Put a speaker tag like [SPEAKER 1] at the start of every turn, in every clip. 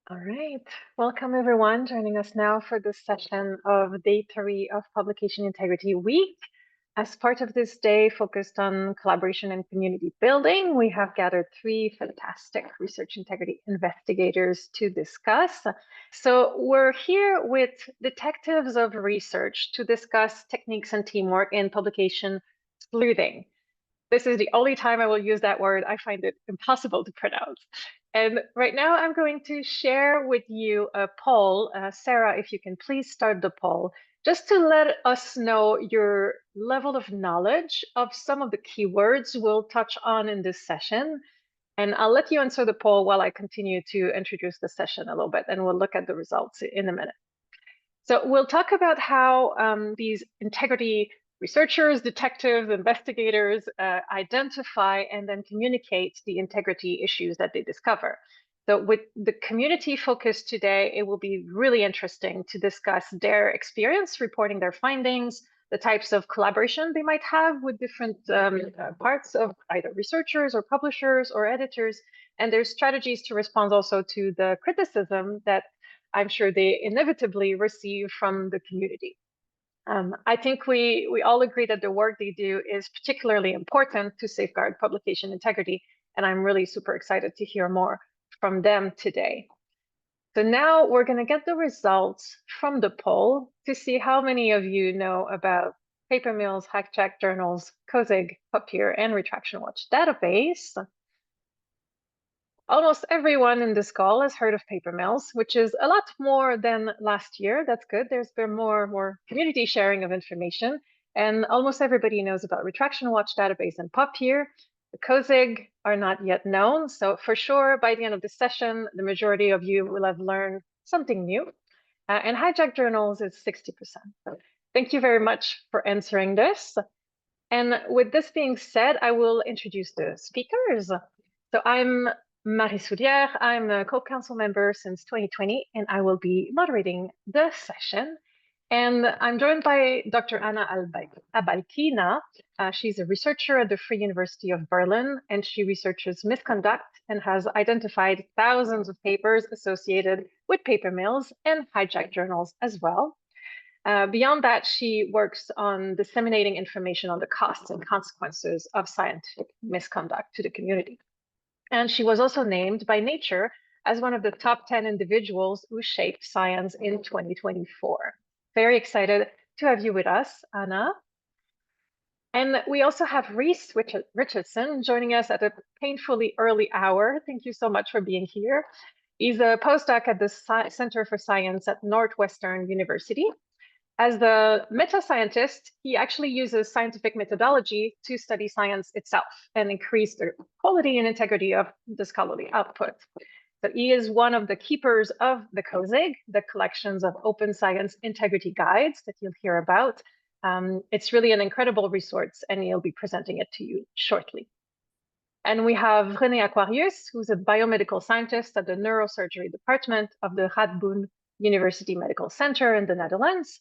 [SPEAKER 1] All right. Welcome, everyone, joining us now for this session of Day 3 of Publication Integrity Week. As part of this day focused on collaboration and community building, we have gathered 3 fantastic research integrity investigators to discuss. So we're here with detectives of research to discuss techniques and teamwork in publication sleuthing. This is the only time I will use that word. I find it impossible to pronounce. And right now I'm going to share with you a poll. Sarah, if you can please start the poll, just to let us know your level of knowledge of some of the keywords we'll touch on in this session. And I'll let you answer the poll while I continue to introduce the session a little bit, and we'll look at the results in a minute. So we'll talk about how these integrity researchers, detectives, investigators identify and then communicate the integrity issues that they discover. So with the community focus today, it will be really interesting to discuss their experience reporting their findings, the types of collaboration they might have with different parts of either researchers or publishers or editors, and their strategies to respond also to the criticism that I'm sure they inevitably receive from the community. I think we all agree that the work they do is particularly important to safeguard publication integrity, and I'm really super excited to hear more from them today. So now we're going to get the results from the poll to see how many of you know about paper mills, hijacked journals, COSIG, PubPeer, and Retraction Watch database. Almost everyone in this call has heard of paper mills, which is a lot more than last year. That's good. There's been more community sharing of information, and almost everybody knows about Retraction Watch database and PubPeer. The COSIG are not yet known, so for sure, by the end of the session, the majority of you will have learned something new. And hijacked journals is 60%. So thank you very much for answering this. And with this being said, I will introduce the speakers. So I'm Marie Soudière. I'm a co-council member since 2020, and I will be moderating the session. And I'm joined by Dr. Anna Abalkina. She's a researcher at the Free University of Berlin, and she researches misconduct and has identified thousands of papers associated with paper mills and hijacked journals as well. Beyond that, she works on disseminating information on the costs and consequences of scientific misconduct to the community. And she was also named by Nature as one of the top 10 individuals who shaped science in 2024. Very excited to have you with us, Anna. And we also have Reese Richardson joining us at a painfully early hour. Thank you so much for being here. He's a postdoc at the Center for Science at Northwestern University. As the meta-scientist, he actually uses scientific methodology to study science itself and increase the quality and integrity of the scholarly output. So he is one of the keepers of the COSIG, the collections of open science integrity guides that you'll hear about. It's really an incredible resource, and he'll be presenting it to you shortly. And we have René Aquarius, who's a biomedical scientist at the neurosurgery department of the Radboud University Medical Center in the Netherlands.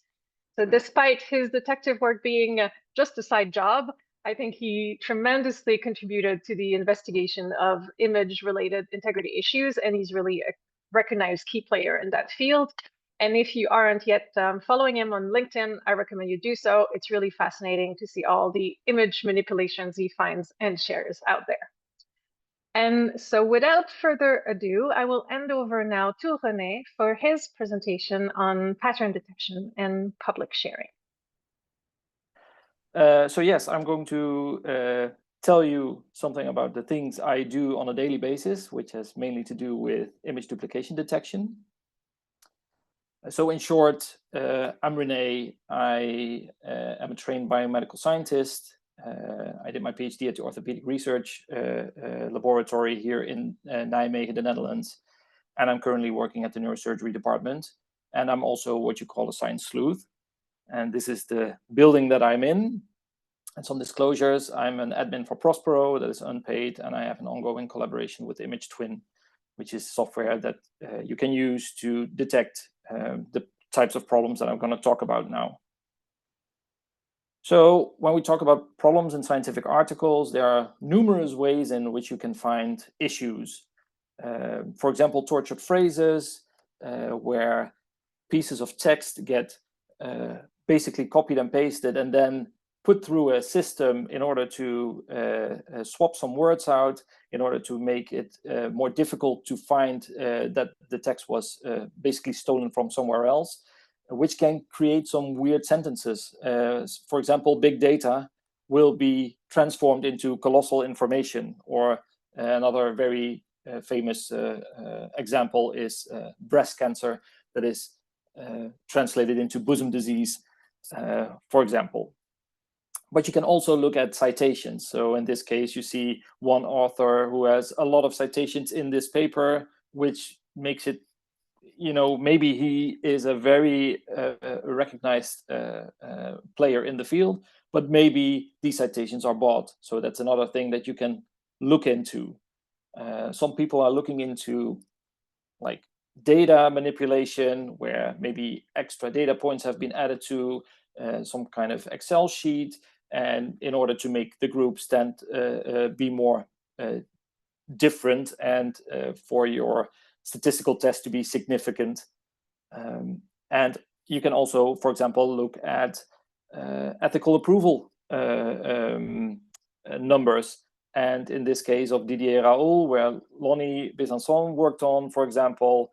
[SPEAKER 1] So despite his detective work being just a side job, I think he tremendously contributed to the investigation of image-related integrity issues, and he's really a recognized key player in that field. And if you aren't yet following him on LinkedIn, I recommend you do so. It's really fascinating to see all the image manipulations he finds and shares out there. And so without further ado, I will hand over now to René for his presentation on pattern detection and public sharing.
[SPEAKER 2] So yes, I'm going to tell you something about the things I do on a daily basis, which has mainly to do with image duplication detection. So in short, I'm René. I am a trained biomedical scientist. I did my PhD at the Orthopedic Research Laboratory here in Nijmegen, the Netherlands. And I'm currently working at the neurosurgery department. And I'm also what you call a science sleuth. And this is the building that I'm in. And some disclosures, I'm an admin for Prospero that is unpaid, and I have an ongoing collaboration with Image Twin, which is software that you can use to detect the types of problems that I'm going to talk about now. So when we talk about problems in scientific articles, there are numerous ways in which you can find issues. For example, tortured phrases, where pieces of text get basically copied and pasted and then put through a system in order to swap some words out, in order to make it more difficult to find that the text was basically stolen from somewhere else, which can create some weird sentences. For example, big data will be transformed into colossal information, or another very famous example is breast cancer that is translated into bosom disease, for example. But you can also look at citations. So in this case, you see one author who has a lot of citations in this paper, which makes it, maybe he is a very recognized player in the field, but maybe these citations are bought. So that's another thing that you can look into. Some people are looking into like data manipulation, where maybe extra data points have been added to some kind of Excel sheet, and in order to make the group be more different and for your statistical test to be significant. And you can also, for example, look at ethical approval numbers. And in this case of Didier Raoult, where Lonnie Besançon worked on, for example,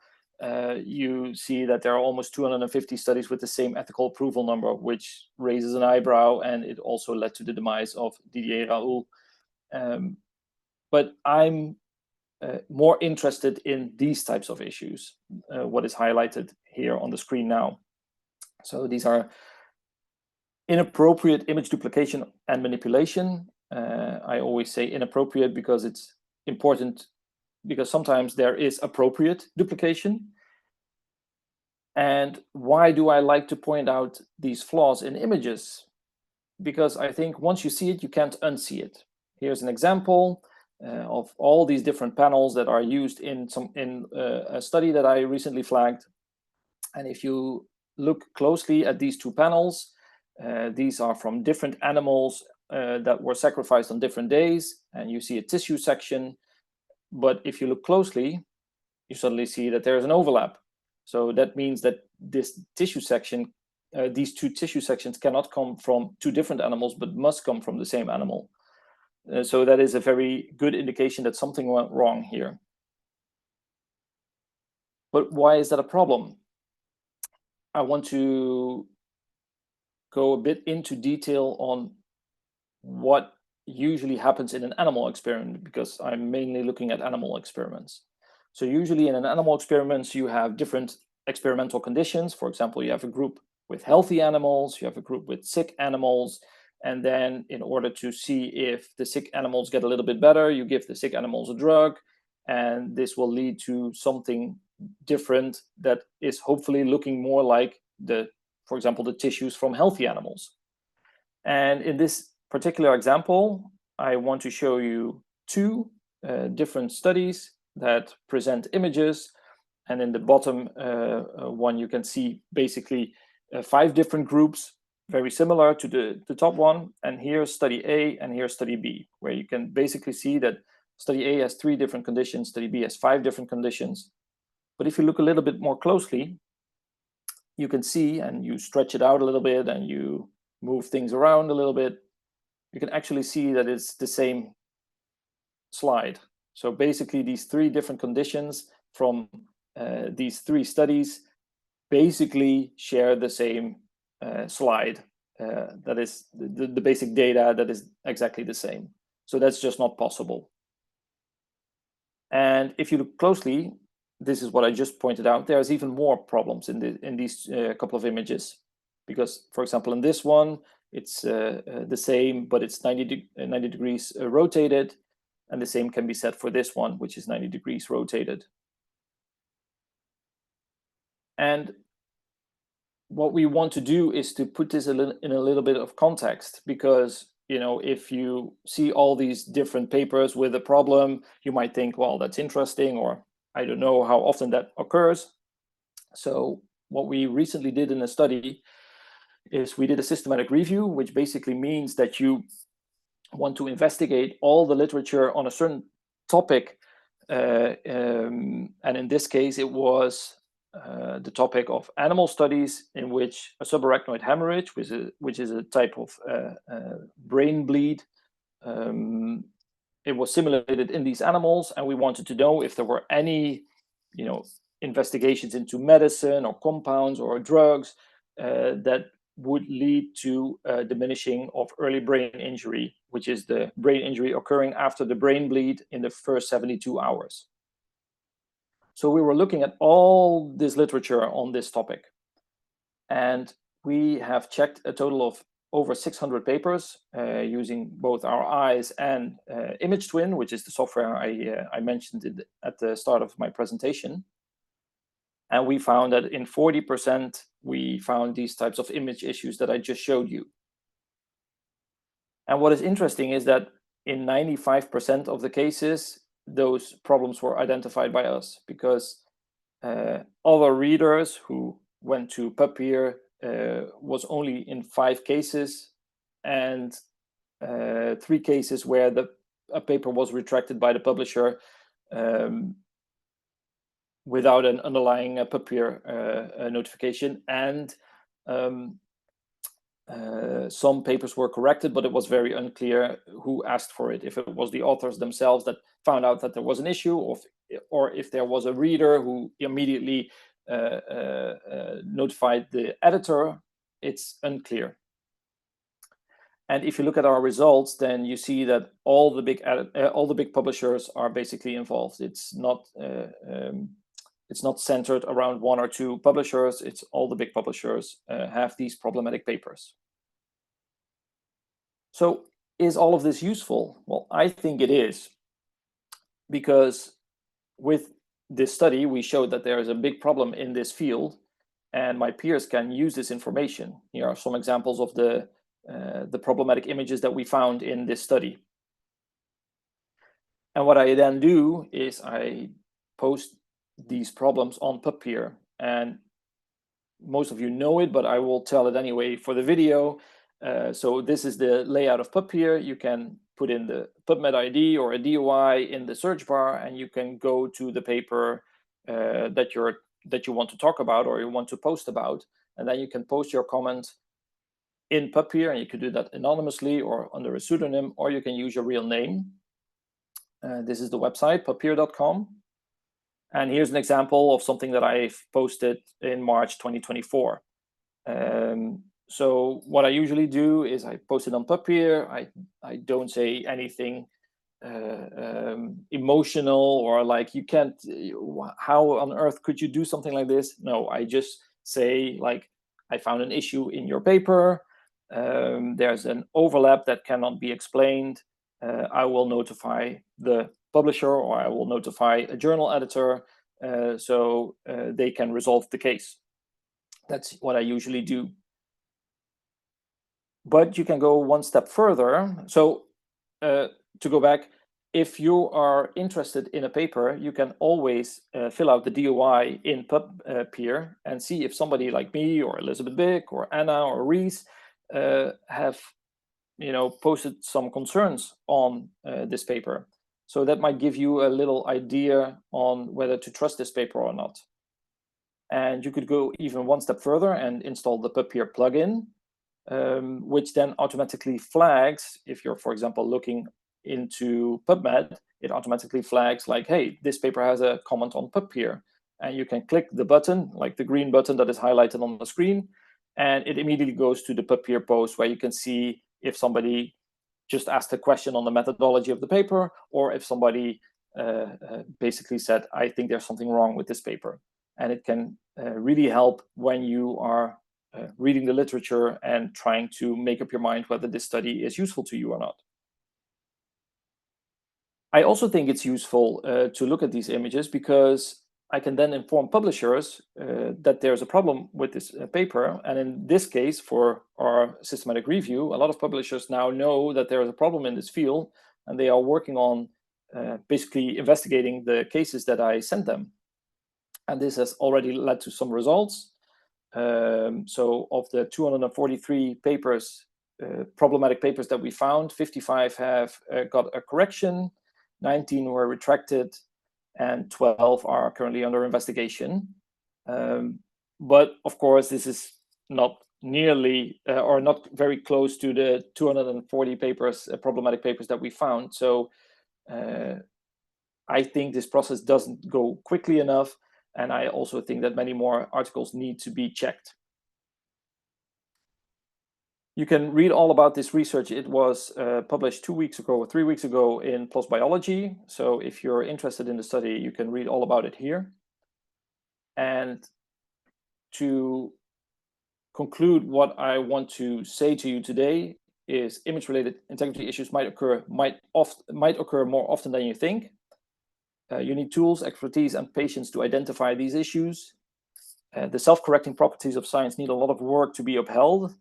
[SPEAKER 2] you see that there are almost 250 studies with the same ethical approval number, which raises an eyebrow, and it also led to the demise of Didier Raoult. But I'm more interested in these types of issues, what is highlighted here on the screen now. So these are inappropriate image duplication and manipulation. I always say inappropriate because it's important, because sometimes there is appropriate duplication. And why do I like to point out these flaws in images? Because I think once you see it, you can't unsee it. Here's an example of all these different panels that are used in a study that I recently flagged. And if you look closely at these two panels, these are from different animals that were sacrificed on different days, and you see a tissue section. But if you look closely, you suddenly see that there is an overlap. So that means that this tissue section, these two tissue sections cannot come from two different animals, but must come from the same animal. So that is a very good indication that something went wrong here. But why is that a problem? I want to go a bit into detail on what usually happens in an animal experiment, because I'm mainly looking at animal experiments. So usually in an animal experiments, you have different experimental conditions. For example, you have a group with healthy animals, you have a group with sick animals, and then in order to see if the sick animals get a little bit better, you give the sick animals a drug, and this will lead to something different that is hopefully looking more like for example, the tissues from healthy animals. And in this particular example, I want to show you two different studies that present images. And in the bottom one, you can see basically 5 different groups, very similar to the top one. And here's study A and here's study B, where you can basically see that study A has 3 different conditions, study B has 5 different conditions. But if you look a little bit more closely, you can see, and you stretch it out a little bit and you move things around a little bit, you can actually see that it's the same slide. So basically these 3 different conditions from these 3 studies basically share the same slide. That is the basic data that is exactly the same. So that's just not possible. And if you look closely, this is what I just pointed out. There's even more problems in these couple of images, because, for example, in this one, it's the same, but it's 90 degrees rotated, and the same can be said for this one, which is 90 degrees rotated. And what we want to do is to put this in a little bit of context, because if you see all these different papers with a problem, you might think, well, that's interesting, or I don't know how often that occurs. So what we recently did in a study is we did a systematic review, which basically means that you want to investigate all the literature on a certain topic And in this case, it was the topic of animal studies in which a subarachnoid hemorrhage, which is a type of brain bleed, it was simulated in these animals, and we wanted to know if there were any, investigations into medicine or compounds or drugs that would lead to diminishing of early brain injury, which is the brain injury occurring after the brain bleed in the first 72 hours. So we were looking at all this literature on this topic, and we have checked a total of over 600 papers using both our eyes and Image Twin, which is the software I mentioned at the start of my presentation. And we found that in 40%, we found these types of image issues that I just showed you. And what is interesting is that in 95% of the cases, those problems were identified by us, because other readers who went to PubPeer was only in 5 cases, and 3 cases where a paper was retracted by the publisher without an underlying PubPeer notification, and some papers were corrected, but it was very unclear who asked for it, if it was the authors themselves that found out that there was an issue, or if there was a reader who immediately notified the editor. It's unclear. And if you look at our results, then you see that all the big publishers are basically involved. It's not centered around 1 or 2 publishers. It's all the big publishers have these problematic papers. So is all of this useful? Well, I think it is, because with this study, we showed that there is a big problem in this field, and my peers can use this information. Here are some examples of the problematic images that we found in this study. And what I then do is I post these problems on PubPeer, and most of you know it, but I will tell it anyway for the video. So this is the layout of PubPeer. You can put in the PubMed ID or a DOI in the search bar, and you can go to the paper that you want to talk about or you want to post about, and then you can post your comment in PubPeer, and you can do that anonymously or under a pseudonym, or you can use your real name. This is the website, pubpeer.com. And here's an example of something that I've posted in March 2024. So what I usually do is I post it on PubPeer. I don't say anything emotional or like, you can't, how on earth could you do something like this? No, I just say, like, I found an issue in your paper. There's an overlap that cannot be explained. I will notify the publisher, or I will notify a journal editor so they can resolve the case. That's what I usually do. But you can go one step further. So to go back, if you are interested in a paper, you can always fill out the DOI in PubPeer and see if somebody like me or Elizabeth Bick or Anna or Reese have posted some concerns on this paper. So that might give you a little idea on whether to trust this paper or not. And you could go even one step further and install the PubPeer plugin, which then automatically flags, if you're, for example, looking into PubMed, it automatically flags like, hey, this paper has a comment on PubPeer. And you can click the button, like the green button that is highlighted on the screen, and it immediately goes to the PubPeer post where you can see if somebody just asked a question on the methodology of the paper, or if somebody basically said, I think there's something wrong with this paper. And it can really help when you are reading the literature and trying to make up your mind whether this study is useful to you or not. I also think it's useful to look at these images, because I can then inform publishers that there's a problem with this paper. And in this case, for our systematic review, a lot of publishers now know that there is a problem in this field, and they are working on basically investigating the cases that I sent them. And this has already led to some results. So of the 243 papers, problematic papers that we found, 55 have got a correction, 19 were retracted, and 12 are currently under investigation. But of course, this is not nearly or not very close to the 240 papers, problematic papers that we found. So I think this process doesn't go quickly enough. And I also think that many more articles need to be checked. You can read all about this research. It was published 2 weeks ago or 3 weeks ago in PLOS Biology. So if you're interested in the study, you can read all about it here. And to conclude, what I want to say to you today is image-related integrity issues might occur more often than you think. You need tools, expertise, and patience to identify these issues. The self-correcting properties of science need a lot of work to be upheld,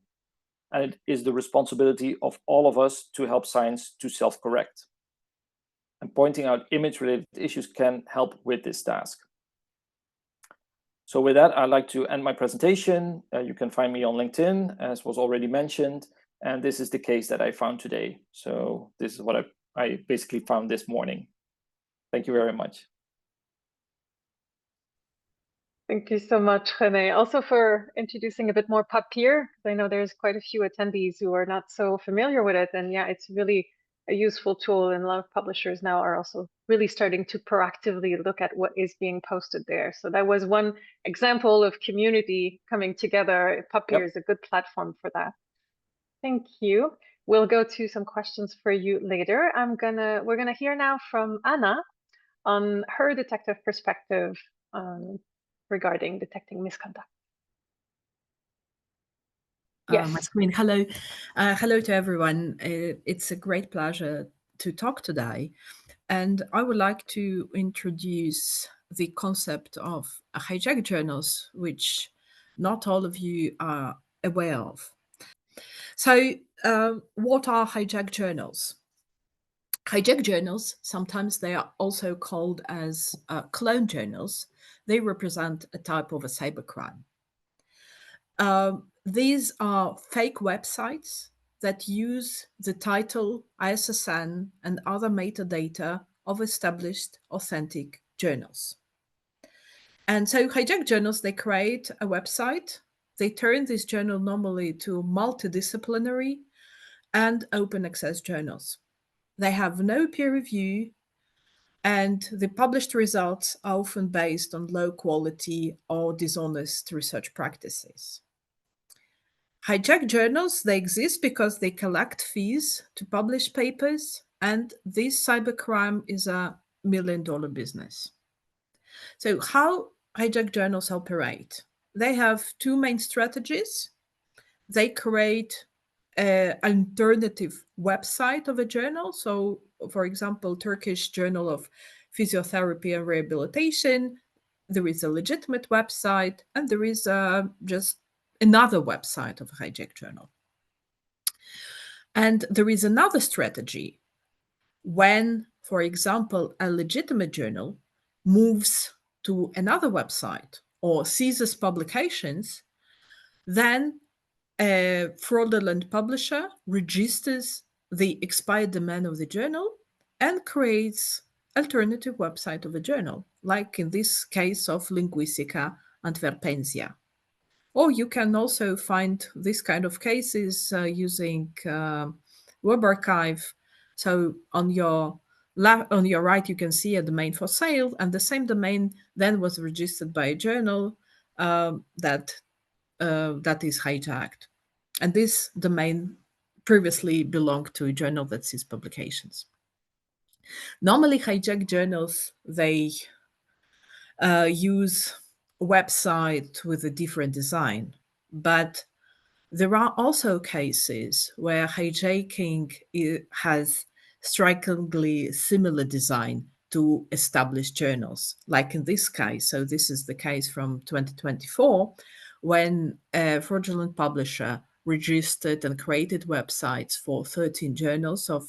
[SPEAKER 2] and it is the responsibility of all of us to help science to self-correct. And pointing out image-related issues can help with this task. So with that, I'd like to end my presentation. You can find me on LinkedIn, as was already mentioned, and this is the case that I found today. So this is what I basically found this morning. Thank you very much.
[SPEAKER 1] Thank you so much, René. Also for introducing a bit more Papier, because I know there's quite a few attendees who are not so familiar with it. And yeah, it's really a useful tool, and a lot of publishers now are also really starting to proactively look at what is being posted there. So that was one example of community coming together. Papier is a good platform for that. Thank you. We'll go to some questions for you later. We're gonna hear now from Anna on her detective perspective regarding detecting misconduct.
[SPEAKER 3] Yes. My screen. Hello. Hello to everyone. It's a great pleasure to talk today. And I would like to introduce the concept of hijack journals, which not all of you are aware of. So what are hijack journals? Hijack journals, sometimes they are also called as clone journals. They represent a type of a cybercrime. These are fake websites that use the title, ISSN, and other metadata of established authentic journals. And so hijack journals, they create a website. They turn this journal normally to multidisciplinary and open access journals. They have no peer review, and the published results are often based on low quality or dishonest research practices. Hijack journals, they exist because they collect fees to publish papers, and this cybercrime is a $1 million business. So how hijack journals operate? They have two main strategies. They create an alternative website of a journal. So, for example, Turkish Journal of Physiotherapy and Rehabilitation, there is a legitimate website, and there is just another website of a hijack journal. And there is another strategy. When, for example, a legitimate journal moves to another website or ceases publications, then a fraudulent publisher registers the expired domain of the journal and creates alternative website of a journal, like in this case of Linguistica Antwerpensia. Or you can also find this kind of cases using Web Archive. So on your right, you can see a domain for sale, and the same domain then was registered by a journal that is hijacked. And this domain previously belonged to a journal that sees publications. Normally, hijacked journals, they use a website with a different design, but there are also cases where hijacking has strikingly similar design to established journals, like in this case. So this is the case from 2024, when a fraudulent publisher registered and created websites for 13 journals of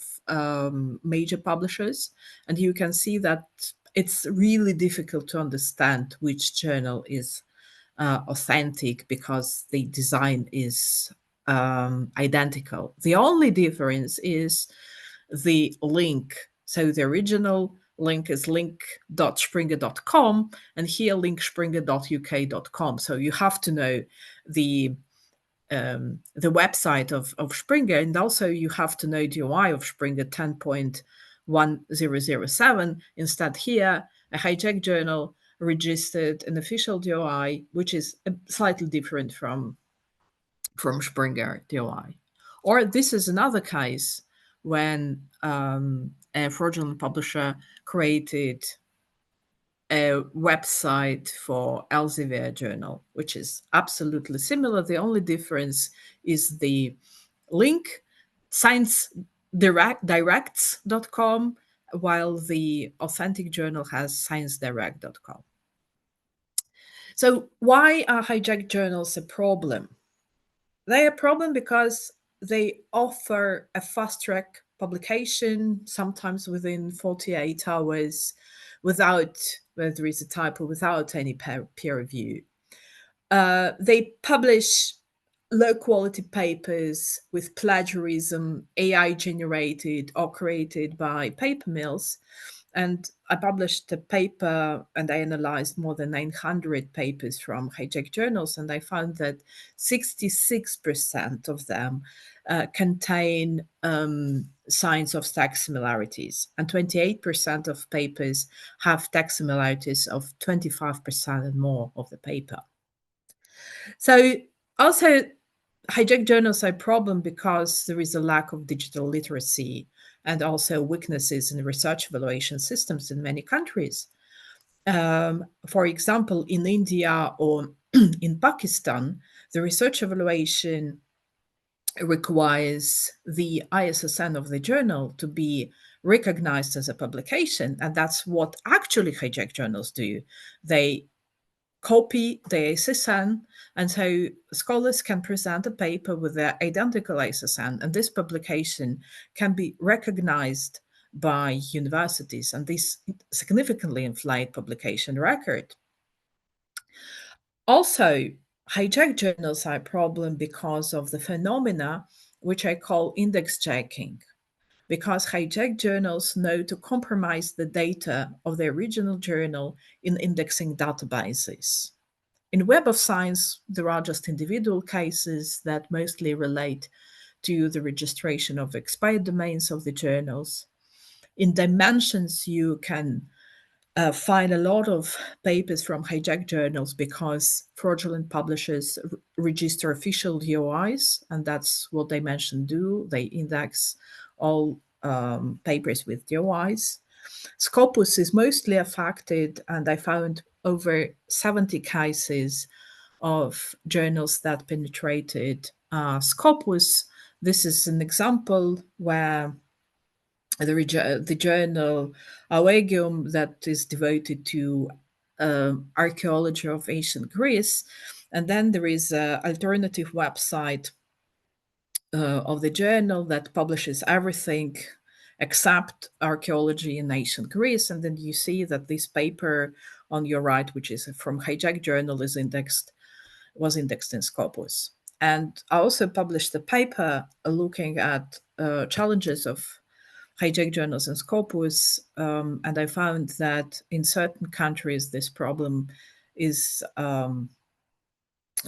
[SPEAKER 3] major publishers. And you can see that it's really difficult to understand which journal is authentic because the design is identical. The only difference is the link. So the original link is link.springer.com, and here linkspringer.uk.com. So you have to know the website of Springer, and also you have to know the UI of Springer 10.1007. Instead, here a hijack journal registered an official DOI, which is slightly different from Springer DOI. Or this is another case when a fraudulent publisher created a website for Elsevier journal, which is absolutely similar. The only difference is the link, sciencedirects.com, while the authentic journal has sciencedirect.com. So why are hijacked journals a problem? They're a problem because they offer a fast-track publication, sometimes within 48 hours, without, where there is a typo, without any peer review. They publish low-quality papers with plagiarism, AI-generated or created by paper mills. And I published a paper and I analyzed more than 900 papers from hijacked journals, and I found that 66% of them contain signs of text similarities, and 28% of papers have text similarities of 25% and more of the paper. So also, hijacked journals are a problem because there is a lack of digital literacy and also weaknesses in research evaluation systems in many countries. For example, in India or in Pakistan, the research evaluation requires the ISSN of the journal to be recognized as a publication, and that's what actually hijacked journals do. They copy the ISSN, and so scholars can present a paper with their identical ISSN, and this publication can be recognized by universities, and this significantly inflate publication record. Also, hijacked journals are a problem because of the phenomena which I call index jacking, because hijacked journals know to compromise the data of the original journal in indexing databases. In Web of Science, there are just individual cases that mostly relate to the registration of expired domains of the journals. In Dimensions, you can find a lot of papers from hijacked journals because fraudulent publishers register official DOIs, and that's what Dimension do. They index all papers with DOIs. Scopus is mostly affected, and I found over 70 cases of journals that penetrated Scopus. This is an example where the journal Aegium, that is devoted to archaeology of ancient Greece. And then there is an alternative website of the journal that publishes everything except archaeology in ancient Greece. And then you see that this paper on your right, which is from hijacked journal, was indexed in Scopus. And I also published a paper looking at challenges of hijacked journals in Scopus, and I found that in certain countries this problem is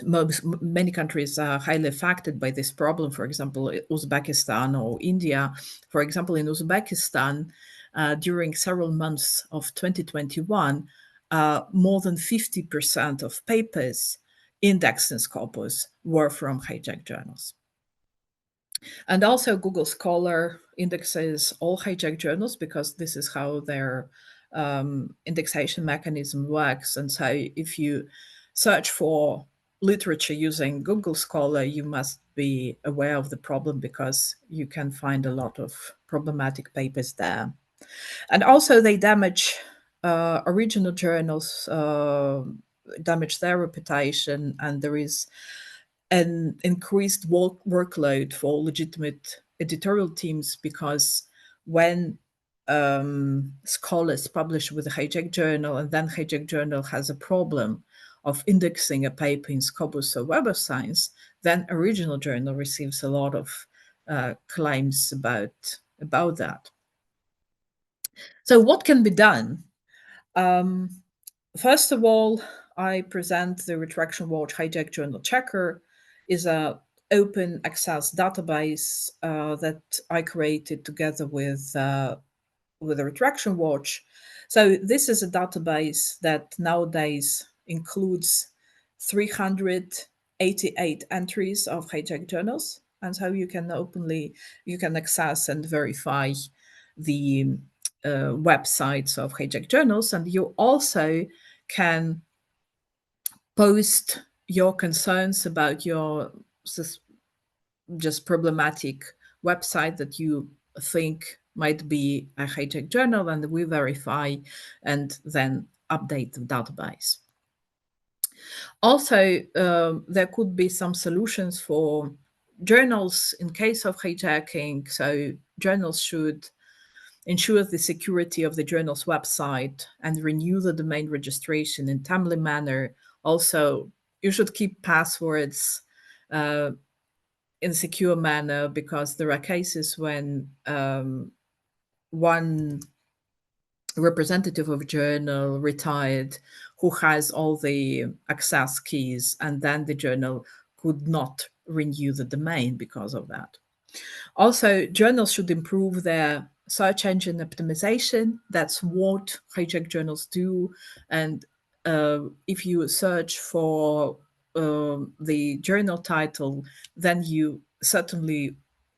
[SPEAKER 3] many countries are highly affected by this problem. For example, Uzbekistan or India. For example, in Uzbekistan, during several months of 2021, more than 50% of papers indexed in Scopus were from hijacked journals. And also Google Scholar indexes all hijacked journals because this is how their indexation mechanism works. And so if you search for literature using Google Scholar, you must be aware of the problem because you can find a lot of problematic papers there. And also they damage original journals, damage their reputation, and there is an increased workload for legitimate editorial teams because when scholars publish with a hijacked journal and then hijacked journal has a problem of indexing a paper in Scopus or Web of Science, then original journal receives a lot of claims about that. So what can be done? First of all, I present the Retraction Watch Hijack Journal Checker is a open access database that I created together with the Retraction Watch. So this is a database that nowadays includes 388 entries of hijack journals, and so you can access and verify the websites of hijack journals, and you also can post your concerns about your just problematic website that you think might be a hijack journal, and we verify and then update the database. Also, there could be some solutions for journals in case of hijacking. So journals should ensure the security of the journal's website and renew the domain registration in timely manner. Also, you should keep passwords in a secure manner, because there are cases when one representative of a journal retired who has all the access keys, and then the journal could not renew the domain because of that. Also, journals should improve their search engine optimization. That's what hijack journals do. And if you search for the journal title, then you certainly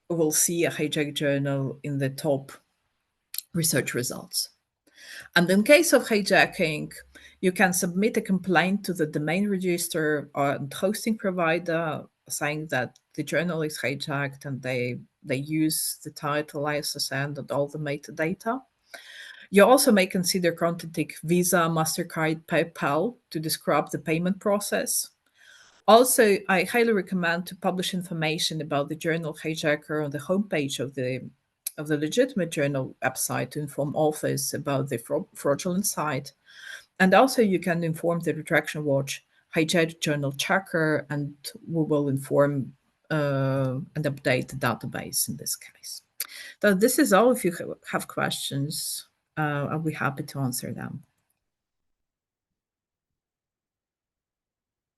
[SPEAKER 3] will see a hijack journal in the top research results. And in case of hijacking, you can submit a complaint to the domain register or hosting provider saying that the journal is hijacked and they use the title, ISSN, and all the metadata. You also may consider contacting Visa, MasterCard, PayPal to describe the payment process. Also, I highly recommend to publish information about the journal hijacker on the homepage of the legitimate journal website to inform authors about the fraudulent site. And also, you can inform the Retraction Watch Hijack Journal Checker, and we will inform and update the database in this case. So this is all. If you have questions, I'll be happy to answer them.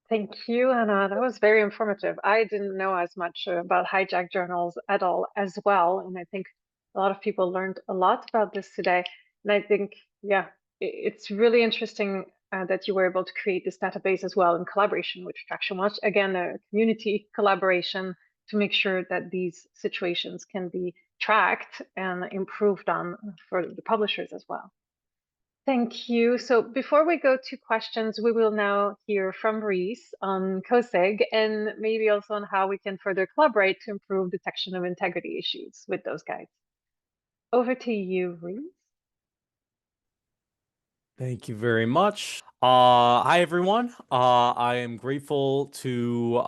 [SPEAKER 1] Thank you, Anna. That was very informative. I didn't know as much about hijack journals at all as well. And I think a lot of people learned a lot about this today. And I think, yeah, it's really interesting that you were able to create this database as well in collaboration with Retraction Watch. Again, a community collaboration to make sure that these situations can be tracked and improved on for the publishers as well. Thank you. So before we go to questions, we will now hear from Reese on COSIG and maybe also on how we can further collaborate to improve detection of integrity issues with those guides. Over to you, Reese.
[SPEAKER 4] Thank you very much. Hi, everyone. I am grateful to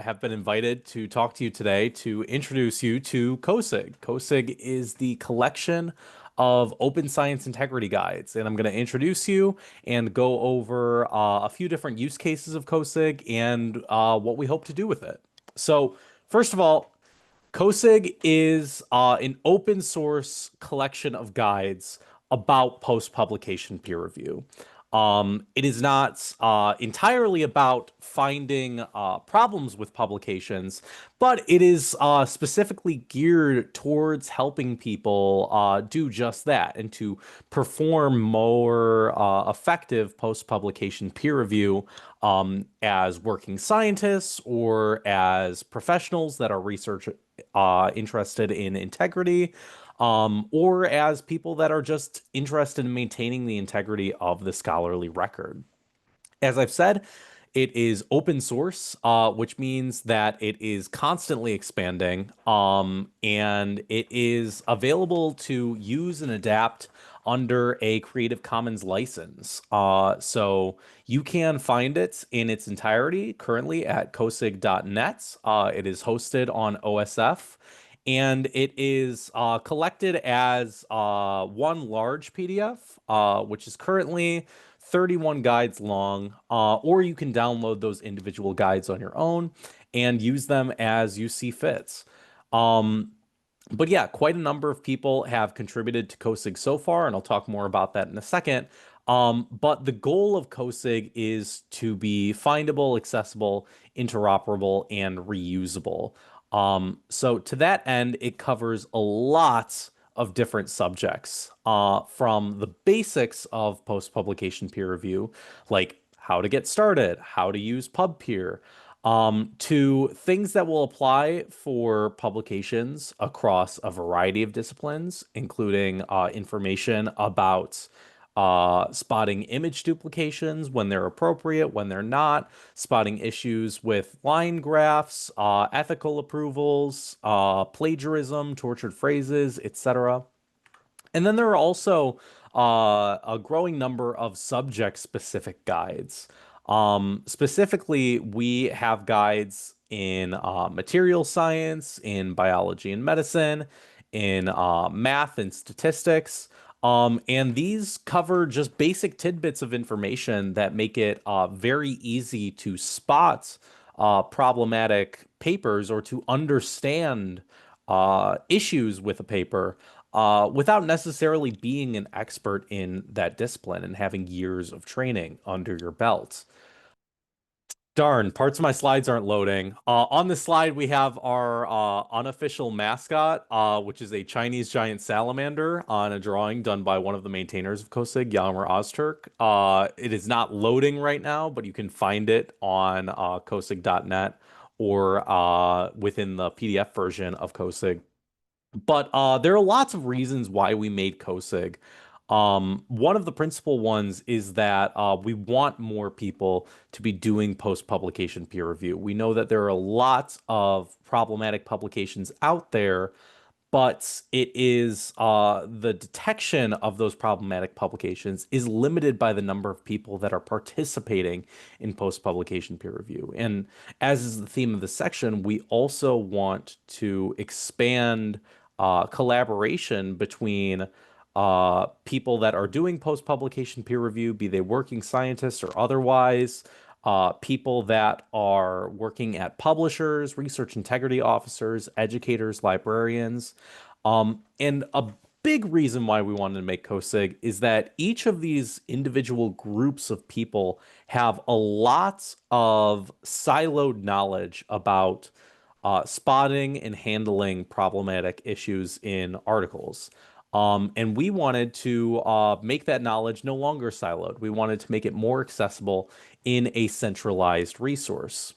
[SPEAKER 4] have been invited to talk to you today to introduce you to COSIG. COSIG is the collection of open science integrity guides, and I'm going to introduce you and go over a few different use cases of COSIG and what we hope to do with it. So, first of all, COSIG is an open source collection of guides about post-publication peer review. It is not entirely about finding problems with publications, but it is specifically geared towards helping people do just that and to perform more effective post-publication peer review as working scientists or as professionals that are research interested in integrity, or as people that are just interested in maintaining the integrity of the scholarly record. As I've said, it is open source, which means that it is constantly expanding, and it is available to use and adapt under a Creative Commons license. So you can find it in its entirety currently at cosig.net. It is hosted on OSF. And it is collected as one large PDF, which is currently 31 guides long, or you can download those individual guides on your own and use them as you see fits. But yeah, quite a number of people have contributed to COSIG so far, and I'll talk more about that in a second. But the goal of COSIG is to be findable, accessible, interoperable, and reusable. So to that end, it covers a lot of different subjects, from the basics of post-publication peer review, like how to get started, how to use PubPeer, to things that will apply for publications across a variety of disciplines, including information about spotting image duplications when they're appropriate, when they're not, spotting issues with line graphs, ethical approvals, plagiarism, tortured phrases, etc. And then there are also a growing number of subject-specific guides. Specifically, we have guides in material science, in biology and medicine, in math and statistics. And these cover just basic tidbits of information that make it very easy to spot problematic papers or to understand issues with a paper without necessarily being an expert in that discipline and having years of training under your belt. Darn, parts of my slides aren't loading. On this slide, we have our unofficial mascot, which is a Chinese giant salamander on a drawing done by one of the maintainers of COSIG, Yalmer Ozturk. It is not loading right now, but you can find it on cosig.net or within the PDF version of COSIG. But there are lots of reasons why we made COSIG. One of the principal ones is that we want more people to be doing post-publication peer review. We know that there are lots of problematic publications out there, but it is the detection of those problematic publications is limited by the number of people that are participating in post-publication peer review. And as is the theme of this section, we also want to expand collaboration between people that are doing post-publication peer review, be they working scientists or otherwise, people that are working at publishers, research integrity officers, educators, librarians. And a big reason why we wanted to make COSIG is that each of these individual groups of people have a lot of siloed knowledge about spotting and handling problematic issues in articles. And we wanted to make that knowledge no longer siloed. We wanted to make it more accessible in a centralized resource.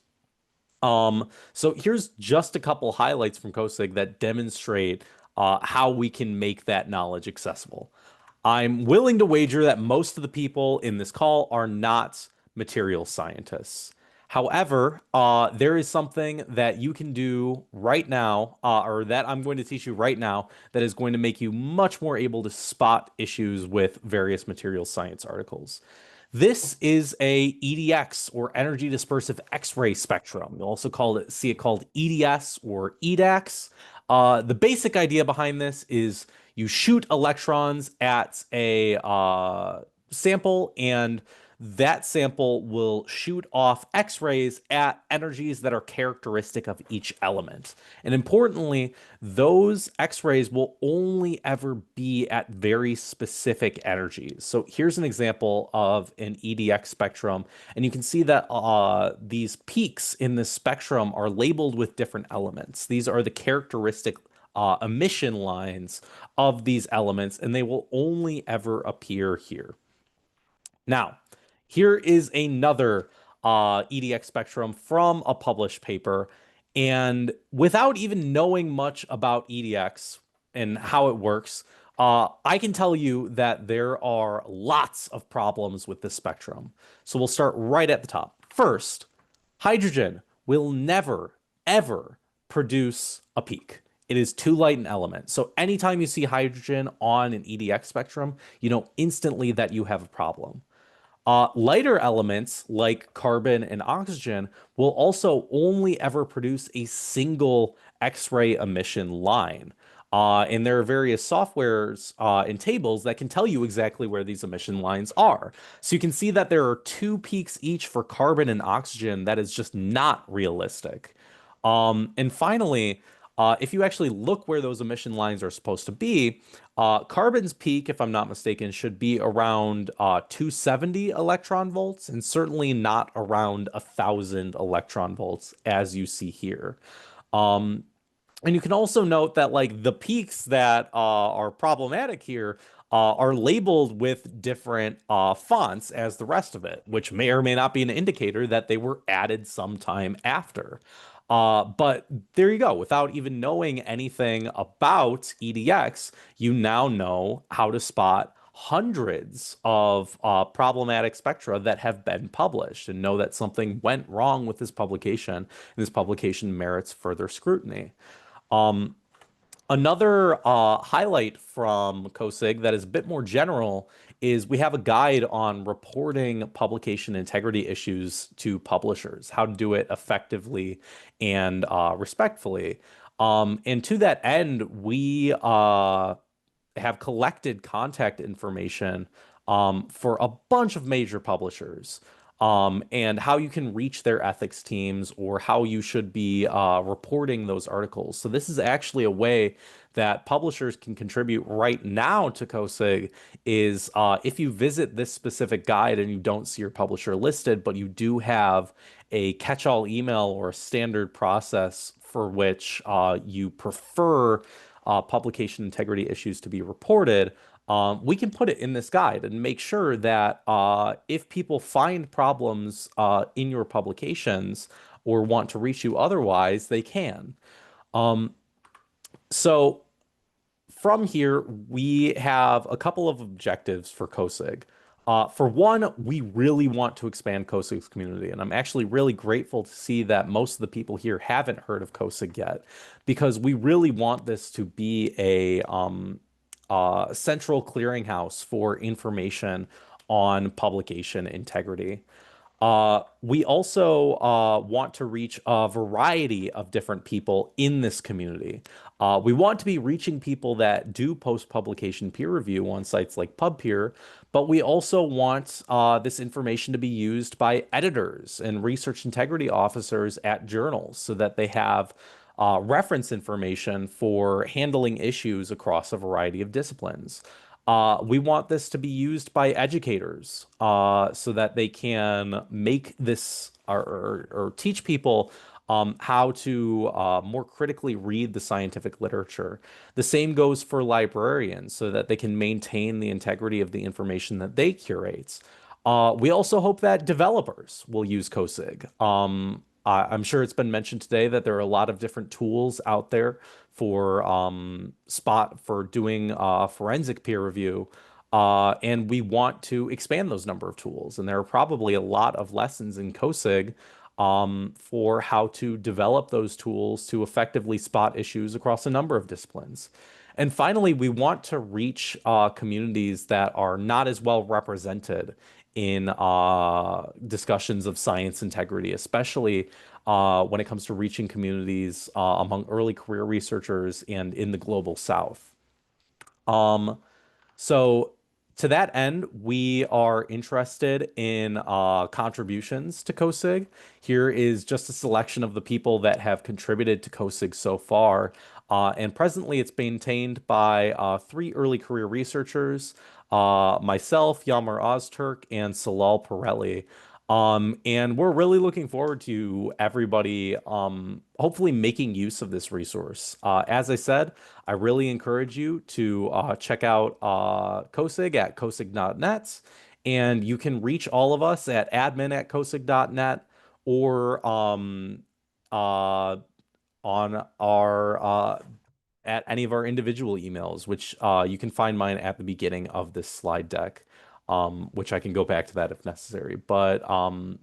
[SPEAKER 4] So here's just a couple highlights from COSIG that demonstrate how we can make that knowledge accessible. I'm willing to wager that most of the people in this call are not material scientists. However, there is something that you can do right now, or that I'm going to teach you right now, that is going to make you much more able to spot issues with various material science articles. This is a EDX, or energy dispersive X-ray spectrum. You'll also see it called EDS or EDAX. The basic idea behind this is you shoot electrons at a sample, and that sample will shoot off X-rays at energies that are characteristic of each element. And importantly, those X-rays will only ever be at very specific energies. So here's an example of an EDX spectrum, and you can see that these peaks in this spectrum are labeled with different elements. These are the characteristic emission lines of these elements, and they will only ever appear here. Now, here is another EDX spectrum from a published paper. And without even knowing much about EDX and how it works, I can tell you that there are lots of problems with this spectrum. So we'll start right at the top. First, hydrogen will never, ever produce a peak. It is too light an element. So anytime you see hydrogen on an EDX spectrum, you know instantly that you have a problem. Lighter elements like carbon and oxygen will also only ever produce a single X-ray emission line. And there are various softwares and tables that can tell you exactly where these emission lines are. So you can see that there are 2 peaks each for carbon and oxygen. That is just not realistic. And finally, if you actually look where those emission lines are supposed to be, carbon's peak, if I'm not mistaken, should be around 270 electron volts, and certainly not around 1,000 electron volts, as you see here. And you can also note that like the peaks that are problematic here are labeled with different fonts as the rest of it, which may or may not be an indicator that they were added sometime after. But there you go. Without even knowing anything about EDX, you now know how to spot hundreds of problematic spectra that have been published, and know that something went wrong with this publication, and this publication merits further scrutiny. Another highlight from COSIG that is a bit more general is we have a guide on reporting publication integrity issues to publishers, how to do it effectively and respectfully. And to that end, we have collected contact information for a bunch of major publishers, and how you can reach their ethics teams, or how you should be reporting those articles. So this is actually a way that publishers can contribute right now to COSIG, is if you visit this specific guide and you don't see your publisher listed, but you do have a catch-all email or a standard process for which you prefer publication integrity issues to be reported, we can put it in this guide and make sure that if people find problems in your publications or want to reach you otherwise, they can. So from here, we have a couple of objectives for COSIG. For one, we really want to expand COSIG's community, and I'm actually really grateful to see that most of the people here haven't heard of COSIG yet, because we really want this to be a central clearinghouse for information on publication integrity. We also want to reach a variety of different people in this community. We want to be reaching people that do post-publication peer review on sites like PubPeer, but we also want this information to be used by editors and research integrity officers at journals, so that they have reference information for handling issues across a variety of disciplines. We want this to be used by educators so that they can make this or teach people how to more critically read the scientific literature. The same goes for librarians, so that they can maintain the integrity of the information that they curate. We also hope that developers will use COSIG. I'm sure it's been mentioned today that there are a lot of different tools out there for doing forensic peer review, and we want to expand those number of tools. And there are probably a lot of lessons in COSIG for how to develop those tools to effectively spot issues across a number of disciplines. And finally, we want to reach communities that are not as well represented in discussions of science integrity, especially when it comes to reaching communities among early career researchers and in the global South. So to that end, we are interested in contributions to COSIG. Here is just a selection of the people that have contributed to COSIG so far. And presently, it's maintained by 3 early career researchers, myself, Yalmar Ozturk, and Salal Pirelli. And we're really looking forward to everybody hopefully making use of this resource. As I said, I really encourage you to check out COSIG at cosig.net, and you can reach all of us at admin@cosig.net, or on our at any of our individual emails, which you can find mine at the beginning of this slide deck, which I can go back to that if necessary. But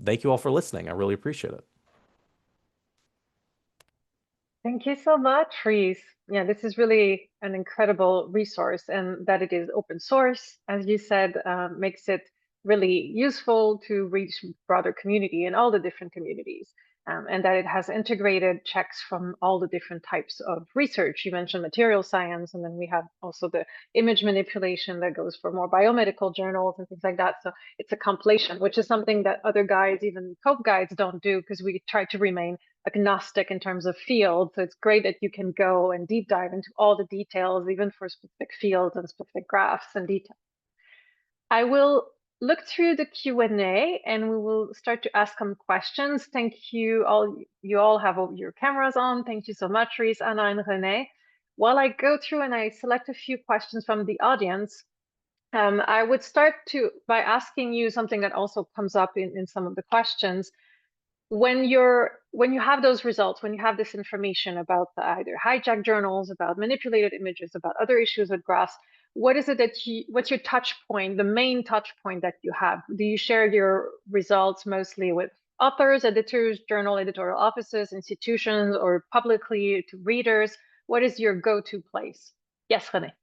[SPEAKER 4] thank you all for listening. I really appreciate it.
[SPEAKER 1] Thank you so much, Reese. Yeah, this is really an incredible resource, and that it is open source, as you said, makes it really useful to reach broader community in all the different communities, and that it has integrated checks from all the different types of research. You mentioned material science, and then we have also the image manipulation that goes for more biomedical journals and things like that. So it's a compilation, which is something that other guides, even COPE guides, don't do, because we try to remain agnostic in terms of field. So it's great that you can go and deep dive into all the details, even for specific fields and specific graphs and details. I will look through the Q&A and we will start to ask some questions. Thank you all. You all have your cameras on. Thank you so much, Reese, Anna, and Renee. While I go through and I select a few questions from the audience, I would start by asking you something that also comes up in some of the questions. When you have those results, when you have this information about either hijacked journals, about manipulated images, about other issues with graphs, what is it what's your touch point, the main touch point that you have? Do you share your results mostly with authors, editors, journal editorial offices, institutions, or publicly to readers? What is your go-to place? Yes, René.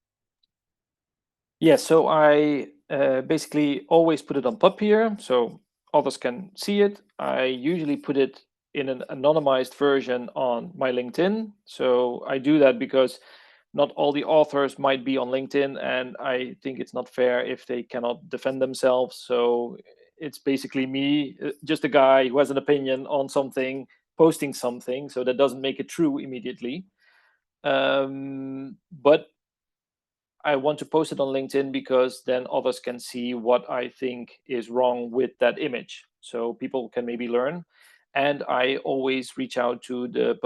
[SPEAKER 2] Yes, so I basically always put it on Pub here, so others can see it. I usually put it in an anonymized version on my LinkedIn. So I do that because not all the authors might be on LinkedIn, and I think it's not fair if they cannot defend themselves. So it's basically me, just a guy who has an opinion on something, posting something. So that doesn't make it true immediately. But I want to post it on LinkedIn because then others can see what I think is wrong with that image. So people can maybe learn. And I always reach out to the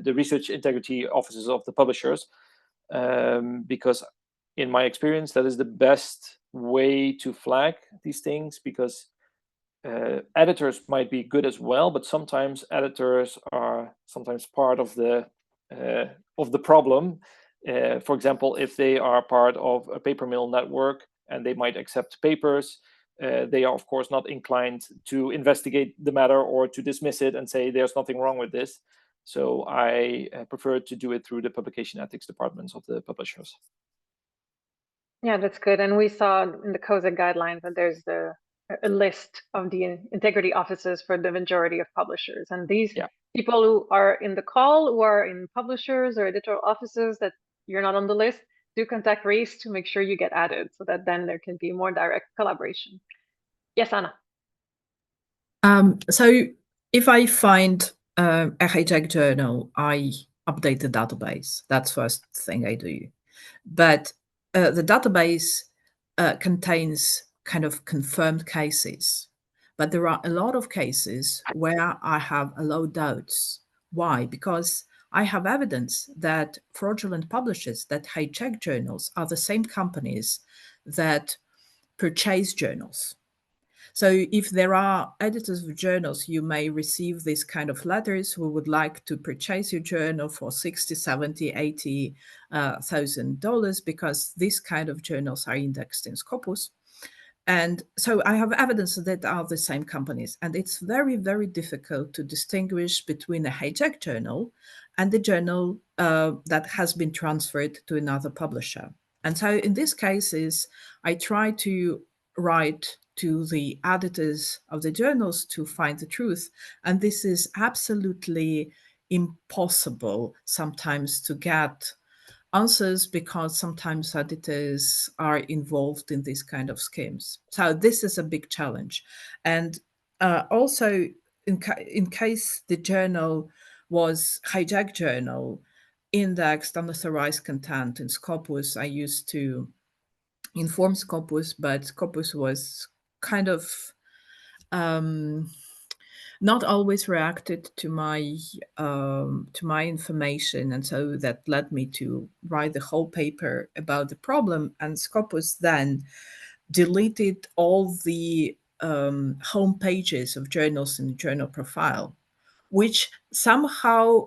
[SPEAKER 2] the research integrity offices of the publishers, because in my experience, that is the best way to flag these things, because editors might be good as well, but sometimes editors are sometimes part of the problem. For example, if they are part of a paper mill network and they might accept papers, they are of course not inclined to investigate the matter or to dismiss it and say there's nothing wrong with this. So I prefer to do it through the publication ethics departments of the publishers.
[SPEAKER 1] Yeah, that's good. And we saw in the COSIG guidelines that there's a list of the integrity offices for the majority of publishers. And these people who are in the call, who are in publishers or editorial offices that you're not on the list, do contact Reese to make sure you get added so that then there can be more direct collaboration. Yes, Anna.
[SPEAKER 3] So if I find a hijacked journal, I update the database. That's the first thing I do. But the database contains kind of confirmed cases. But there are a lot of cases where I have a lot of doubts. Why? Because I have evidence that fraudulent publishers that hijack journals are the same companies that purchase journals. So if there are editors of journals, you may receive these kind of letters who would like to purchase your journal for $60, $70, $80,000 because these kind of journals are indexed in Scopus. And so I have evidence that are the same companies. And it's very, very difficult to distinguish between a hijacked journal and the journal that has been transferred to another publisher. And so in these cases, I try to write to the editors of the journals to find the truth. And this is absolutely impossible sometimes to get answers because sometimes editors are involved in these kind of schemes. So this is a big challenge. And also in case the journal was hijacked journal, indexed unauthorized content in Scopus, I used to inform Scopus, but Scopus was kind of not always reacted to my information, and so that led me to write the whole paper about the problem. And Scopus then deleted all the home pages of journals in the journal profile, which somehow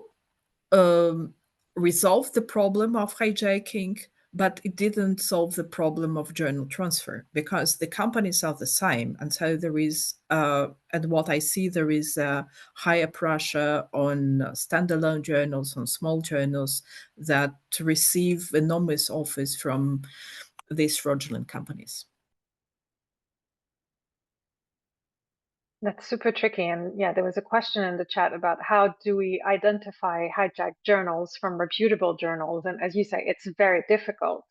[SPEAKER 3] resolved the problem of hijacking, but it didn't solve the problem of journal transfer because the companies are the same. And so there is, and what I see, there is a higher pressure on standalone journals, on small journals that receive enormous offers from these fraudulent companies.
[SPEAKER 1] That's super tricky. And yeah, there was a question in the chat about how do we identify hijacked journals from reputable journals? And as you say, it's very difficult,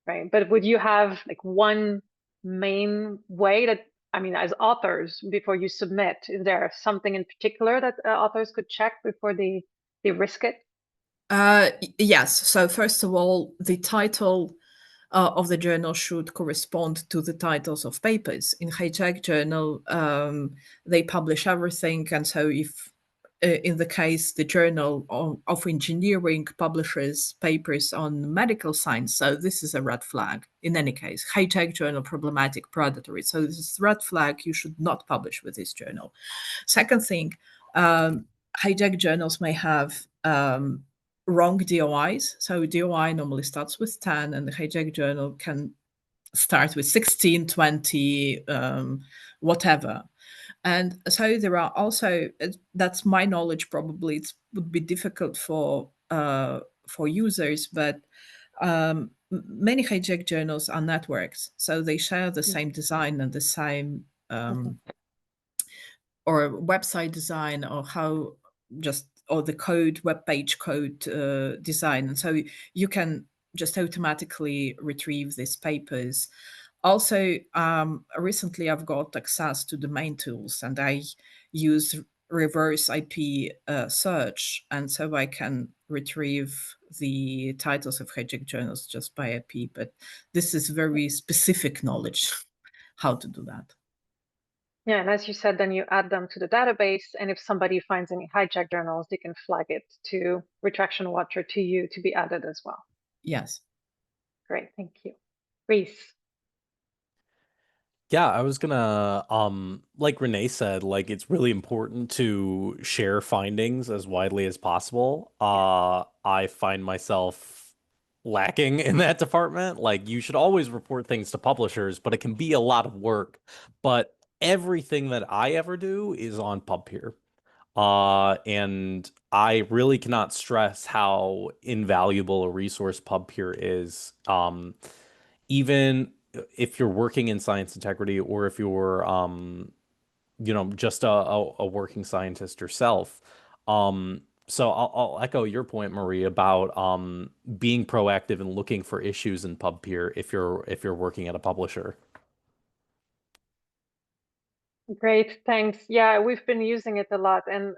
[SPEAKER 1] right? But would you have like one main way that I mean, as authors, before you submit? Is there something in particular that authors could check before they risk it?
[SPEAKER 3] Yes. So first of all, the title of the journal should correspond to the titles of papers. In HJAG journal, they publish everything. And so if in the case the Journal of Engineering publishes papers on medical science, so this is a red flag in any case. HJAG journal, problematic, predatory. So this is red flag, you should not publish with this journal. Second thing, HJAG journals may have wrong DOIs. So DOI normally starts with 10 and the HJAG journal can start with 16, 20, whatever. And so there are also, that's my knowledge, probably it would be difficult for users, but many HJAG journals are networks. So they share the same design and the same or website design or how just or the code, web page code design. And so you can just automatically retrieve these papers. Also, recently I've got access to domain tools and I use reverse IP search. And so I can retrieve the titles of HJAG journals just by IP. But this is very specific knowledge how to do that.
[SPEAKER 1] Yeah, and as you said, then you add them to the database, and if somebody finds any HJAG journals, they can flag it to Retraction Watch or to you to be added as well.
[SPEAKER 3] Yes.
[SPEAKER 1] Great, thank you. Reese.
[SPEAKER 4] Yeah, I was gonna, like Renee said, like it's really important to share findings as widely as possible. I find myself lacking in that department. Like you should always report things to publishers, but it can be a lot of work. But everything that I ever do is on PubPeer. And I really cannot stress how invaluable a resource PubPeer is. Even if you're working in science integrity or if you're just a working scientist yourself. So I'll echo your point, Marie, about being proactive and looking for issues in PubPeer if you're working at a publisher.
[SPEAKER 1] Great, thanks. Yeah, we've been using it a lot, and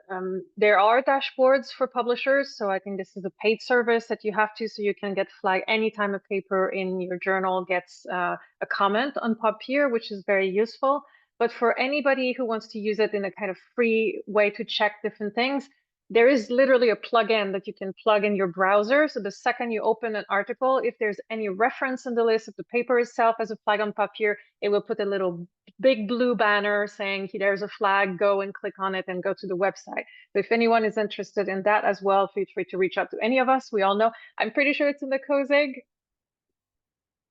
[SPEAKER 1] there are dashboards for publishers. So I think this is a paid service that you have to, so you can get flagged anytime a paper in your journal gets a comment on PubPeer, which is very useful. But for anybody who wants to use it in a kind of free way to check different things, there is literally a plugin that you can plug in your browser. So the second you open an article, if there's any reference in the list of the paper itself as a flag on PubPeer, it will put a little big blue banner saying there's a flag, go and click on it and go to the website. So if anyone is interested in that as well, feel free to reach out to any of us. We all know, I'm pretty sure it's in the COSIG.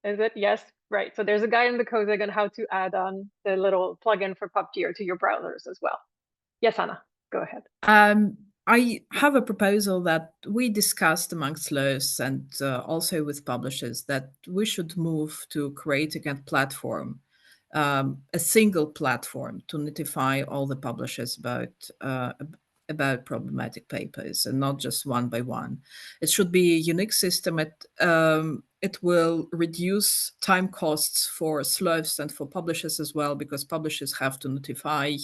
[SPEAKER 1] Is it? Yes, right. So there's a guide in the COSIG on how to add on the little plugin for PubPeer to your browsers as well. Yes, Anna, go ahead.
[SPEAKER 3] I have a proposal that we discussed amongst sleuths and also with publishers that we should move to creating a platform, a single platform to notify all the publishers about problematic papers and not just one by one. It should be a unique system. It will reduce time costs for sleuths and for publishers as well, because publishers have to notify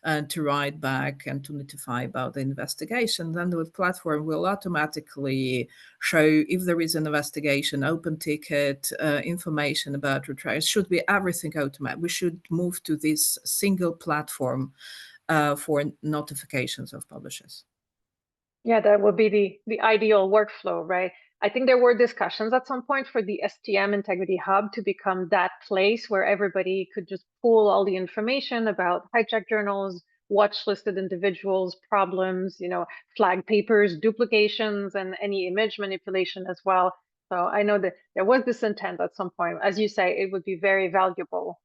[SPEAKER 3] and to write back and to notify about the investigation. Then the platform will automatically show if there is an investigation, open ticket, information about retrial. It should be everything automatic. We should move to this single platform for notifications of publishers.
[SPEAKER 1] Yeah, that would be the ideal workflow, right? I think there were discussions at some point for the STM Integrity Hub to become that place where everybody could just pool all the information about HJAG journals, watch listed individuals, problems, flag papers, duplications, and any image manipulation as well. So I know that there was this intent at some point. As you say, it would be very valuable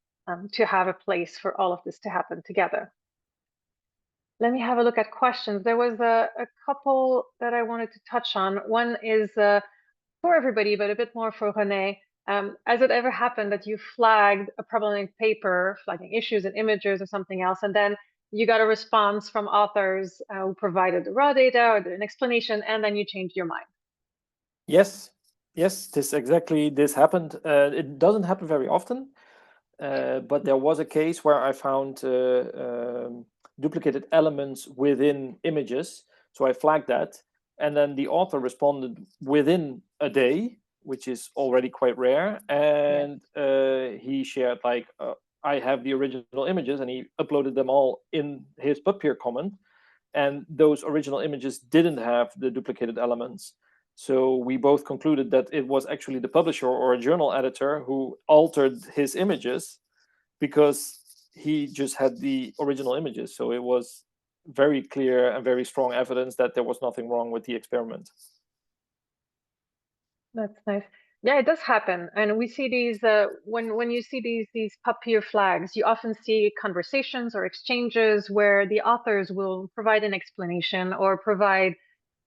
[SPEAKER 1] to have a place for all of this to happen together. Let me have a look at questions. There was a couple that I wanted to touch on. One is for everybody, but a bit more for Renee. Has it ever happened that you flagged a problematic paper, flagging issues and images or something else, and then you got a response from authors who provided the raw data or an explanation, and then you changed your mind?
[SPEAKER 2] Yes, this happened. It doesn't happen very often. but there was a case where I found duplicated elements within images. So I flagged that, and then the author responded within a day, which is already quite rare. And he shared like, I have the original images, and he uploaded them all in his PubPeer comment. And those original images didn't have the duplicated elements. So we both concluded that it was actually the publisher or a journal editor who altered his images because he just had the original images. So it was very clear and very strong evidence that there was nothing wrong with the experiment.
[SPEAKER 1] That's nice. Yeah, it does happen, and we see these when you see these PubPeer flags, you often see conversations or exchanges where the authors will provide an explanation or provide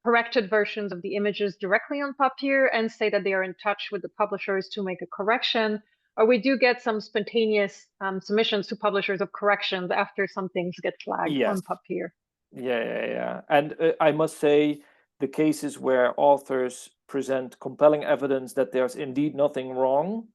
[SPEAKER 1] corrected versions of the images directly on PubPeer and say that they are in touch with the publishers to make a correction. Or we do get some spontaneous submissions to publishers of corrections after some things get flagged on PubPeer.
[SPEAKER 2] Yeah. And I must say, the cases where authors present compelling evidence that there's indeed nothing wrong,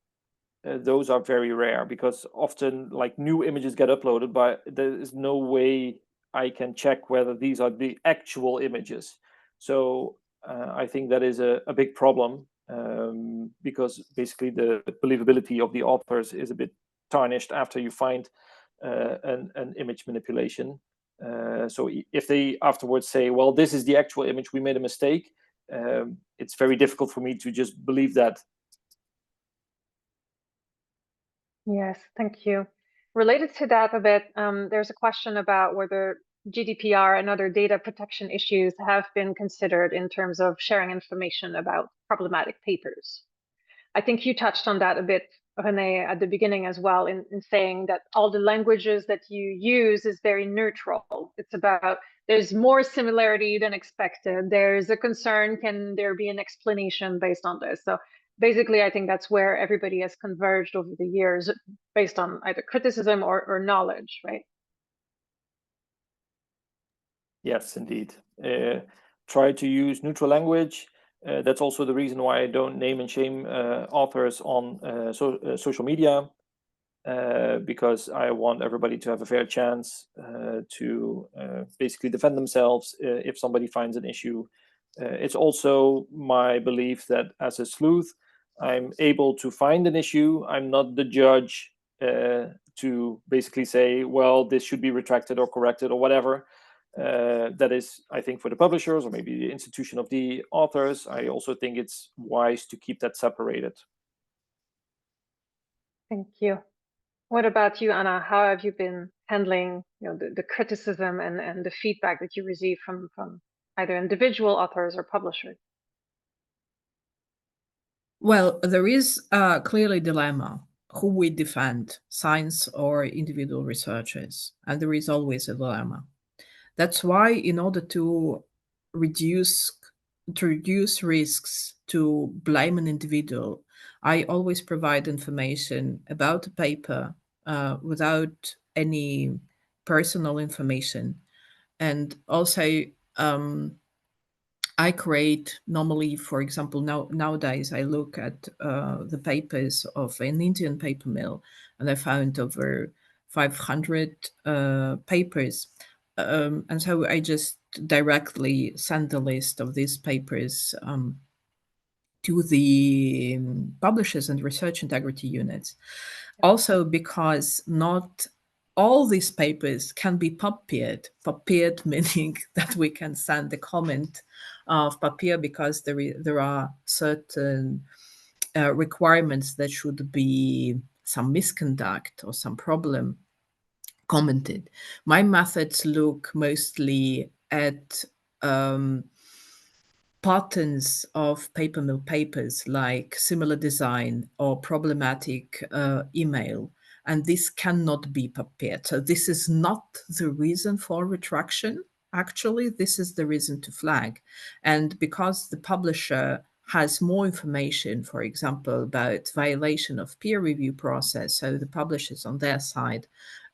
[SPEAKER 2] those are very rare, because often like new images get uploaded, but there is no way I can check whether these are the actual images. So I think that is a big problem, because basically the believability of the authors is a bit tarnished after you find an image manipulation. So if they afterwards say, well, this is the actual image, we made a mistake, it's very difficult for me to just believe that.
[SPEAKER 1] Yes, thank you. Related to that a bit, there's a question about whether GDPR and other data protection issues have been considered in terms of sharing information about problematic papers. I think you touched on that a bit, René, at the beginning as well, in saying that all the languages that you use is very neutral. It's about, there's more similarity than expected. There's a concern, can there be an explanation based on this? So basically, I think that's where everybody has converged over the years based on either criticism or knowledge, right?
[SPEAKER 2] Yes, indeed. Try to use neutral language. That's also the reason why I don't name and shame authors on social media, because I want everybody to have a fair chance to basically defend themselves if somebody finds an issue. It's also my belief that as a sleuth, I'm able to find an issue. I'm not the judge to basically say, well, this should be retracted or corrected or whatever. That is, I think, for the publishers or maybe the institution of the authors. I also think it's wise to keep that separated.
[SPEAKER 1] Thank you. What about you, Anna? How have you been handling, the criticism and the feedback that you receive from either individual authors or publishers?
[SPEAKER 3] Well, there is clearly a dilemma who we defend, science or individual researchers, and there is always a dilemma. That's why, in order to reduce risks to blame an individual, I always provide information about the paper without any personal information. And also, I create normally, for example, nowadays I look at the papers of an Indian paper mill, and I found over 500 papers. And so I just directly send the list of these papers to the publishers and research integrity units. Also, because not all these papers can be PubPeered meaning that we can send the comment of PubPeer, because there are certain requirements that should be some misconduct or some problem commented. My methods look mostly at patterns of paper mill papers, like similar design or problematic email, and this cannot be PubPeered. So this is not the reason for retraction. Actually, this is the reason to flag. And because the publisher has more information, for example, about violation of peer review process, so the publishers on their side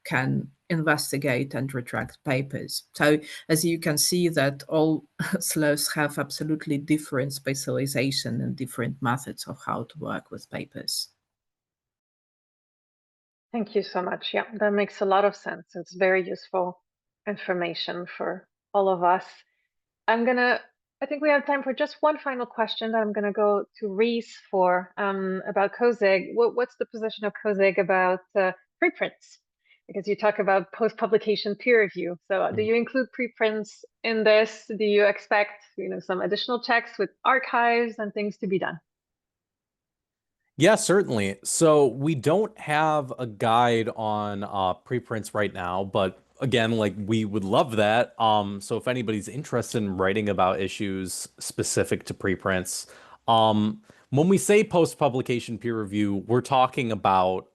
[SPEAKER 3] can investigate and retract papers. So as you can see, that all sleuths have absolutely different specialization and different methods of how to work with papers.
[SPEAKER 1] Thank you so much. Yeah, that makes a lot of sense. It's very useful information for all of us. I think we have time for just one final question that I'm gonna go to Reese for about COSIG. What's the position of COSIG about preprints? Because you talk about post-publication peer review. So do you include preprints in this? Do you expect, some additional checks with archives and things to be done?
[SPEAKER 4] Yeah, certainly. So we don't have a guide on preprints right now, but again, like we would love that. So if anybody's interested in writing about issues specific to preprints, when we say post-publication peer review, we're talking about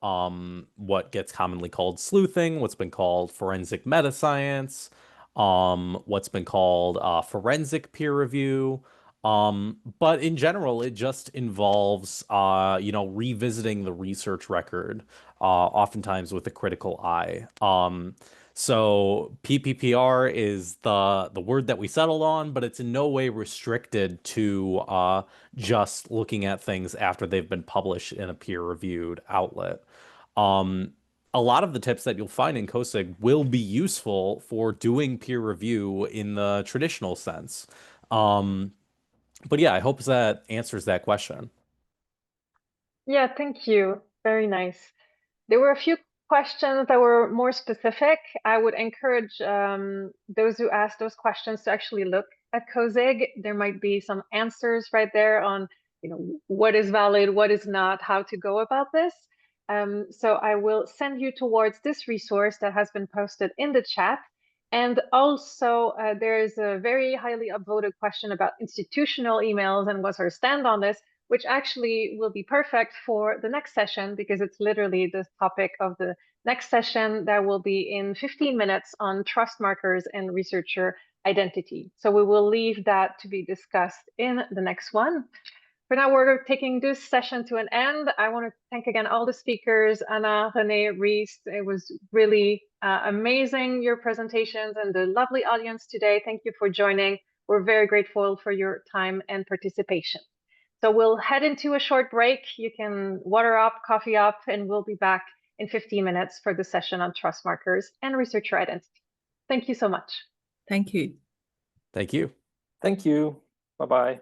[SPEAKER 4] what gets commonly called sleuthing, what's been called forensic meta-science, what's been called forensic peer review. But in general, it just involves, revisiting the research record, oftentimes with a critical eye. So PPPR is the word that we settled on, but it's in no way restricted to just looking at things after they've been published in a peer-reviewed outlet. A lot of the tips that you'll find in COSIG will be useful for doing peer review in the traditional sense. But yeah, I hope that answers that question.
[SPEAKER 1] Yeah, thank you. Very nice. There were a few questions that were more specific. I would encourage those who asked those questions to actually look at COSIG. There might be some answers right there on, what is valid, what is not, how to go about this. So I will send you towards this resource that has been posted in the chat. And also, there is a very highly upvoted question about institutional emails and what's our stand on this, which actually will be perfect for the next session because it's literally the topic of the next session that will be in 15 minutes on trust markers and researcher identity. So we will leave that to be discussed in the next one. For now, we're taking this session to an end. I want to thank again all the speakers, Anna, Renee, Reese. It was really amazing, your presentations, and the lovely audience today. Thank you for joining. We're very grateful for your time and participation. So we'll head into a short break. You can water up, coffee up, and we'll be back in 15 minutes for the session on trust markers and researcher identity. Thank you so much.
[SPEAKER 3] Thank you.
[SPEAKER 4] Thank you.
[SPEAKER 2] Thank you. Bye-bye.